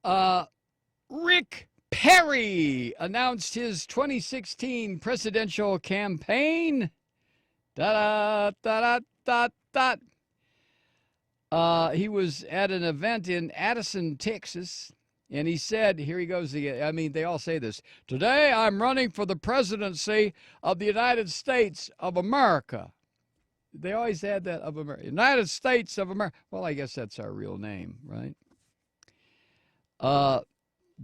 Uh, Rick Perry announced his 2016 presidential campaign. Da da da da da. He was at an event in Addison, Texas, and he said, here he goes again. I mean, they all say this. Today, I'm running for the presidency of the United States of America. They always add that of America. United States of America. Well, I guess that's our real name, right?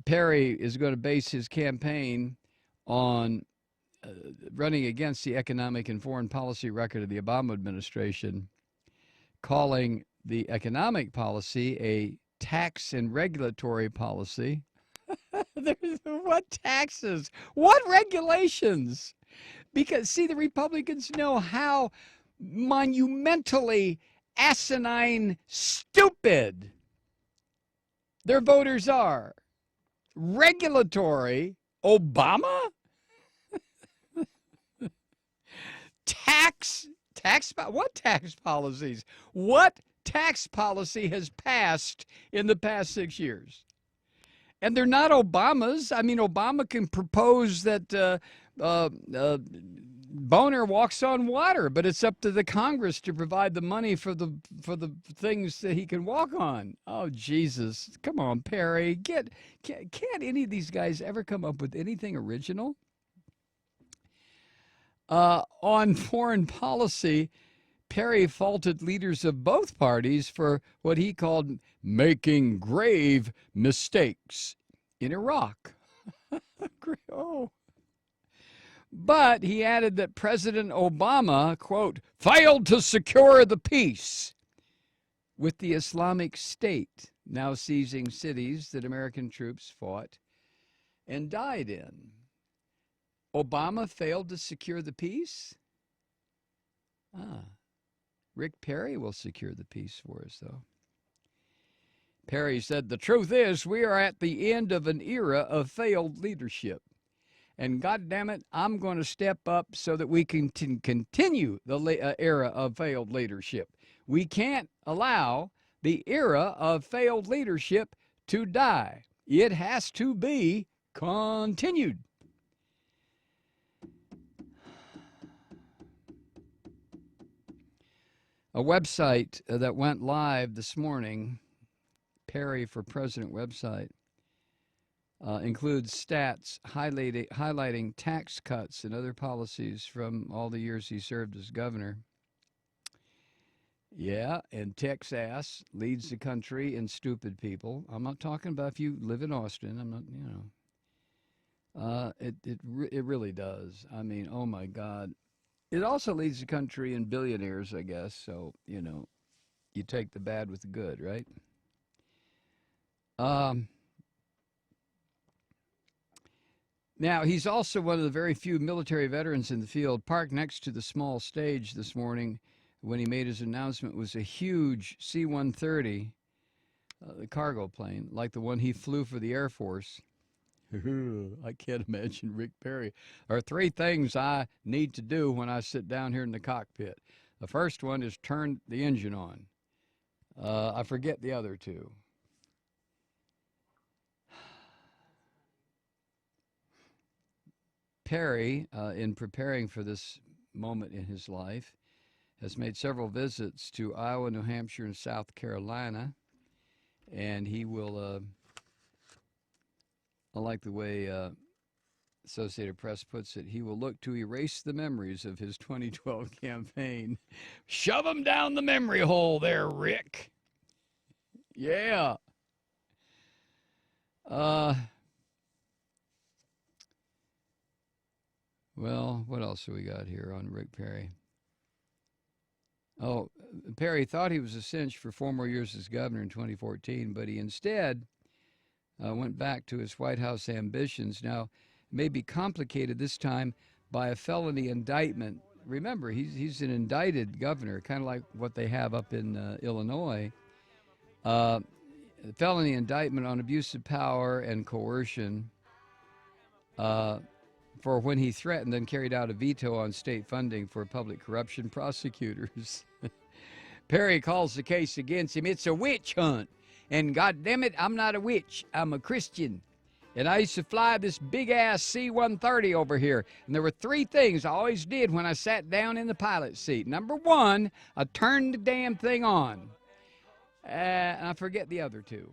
Perry is going to base his campaign on running against the economic and foreign policy record of the Obama administration, calling the economic policy a tax and regulatory policy. What taxes? What regulations? Because, see, the Republicans know how monumentally asinine stupid their voters are. Regulatory Obama? What tax policies? What tax policy has passed in the past 6 years? And they're not Obama's. I mean, Obama can propose that Boner walks on water, but it's up to the Congress to provide the money for the things that he can walk on. Oh, Jesus. Come on, Perry. Can't any of these guys ever come up with anything original? On foreign policy, Perry faulted leaders of both parties for what he called making grave mistakes in Iraq. Oh. But he added that President Obama, quote, failed to secure the peace with the Islamic State, now seizing cities that American troops fought and died in. Obama failed to secure the peace? Rick Perry will secure the peace for us, though. Perry said, the truth is we are at the end of an era of failed leadership. And God damn it, I'm going to step up so that we can continue the era of failed leadership. We can't allow the era of failed leadership to die. It has to be continued. A website that went live this morning, Perry for President website, includes stats highlighting tax cuts and other policies from all the years he served as governor. Yeah, and Texas leads the country in stupid people. I'm not talking about if you live in Austin. I'm not, it really does. I mean, oh my God. It also leads the country in billionaires, I guess. So, you take the bad with the good, right? Now, he's also one of the very few military veterans in the field. Parked next to the small stage this morning when he made his announcement was a huge C-130, the cargo plane, like the one he flew for the Air Force. I can't imagine Rick Perry. There are three things I need to do when I sit down here in the cockpit. The first one is turn the engine on. I forget the other two. Perry, in preparing for this moment in his life, has made several visits to Iowa, New Hampshire, and South Carolina, and he will, I like the way Associated Press puts it, he will look to erase the memories of his 2012 campaign. Shove them down the memory hole there, Rick. Yeah. Well, what else do we got here on Rick Perry? Oh, Perry thought he was a cinch for 4 more years as governor in 2014, but he instead went back to his White House ambitions. Now, it may be complicated this time by a felony indictment. Remember, he's an indicted governor, kind of like what they have up in Illinois. Felony indictment on abuse of power and coercion for when he threatened and carried out a veto on state funding for public corruption prosecutors. Perry calls the case against him, it's a witch hunt, And God damn it, I'm not a witch. I'm a Christian. And I used to fly this big-ass C-130 over here. And there were three things I always did when I sat down in the pilot seat. Number one, I turned the damn thing on. And I forget the other two.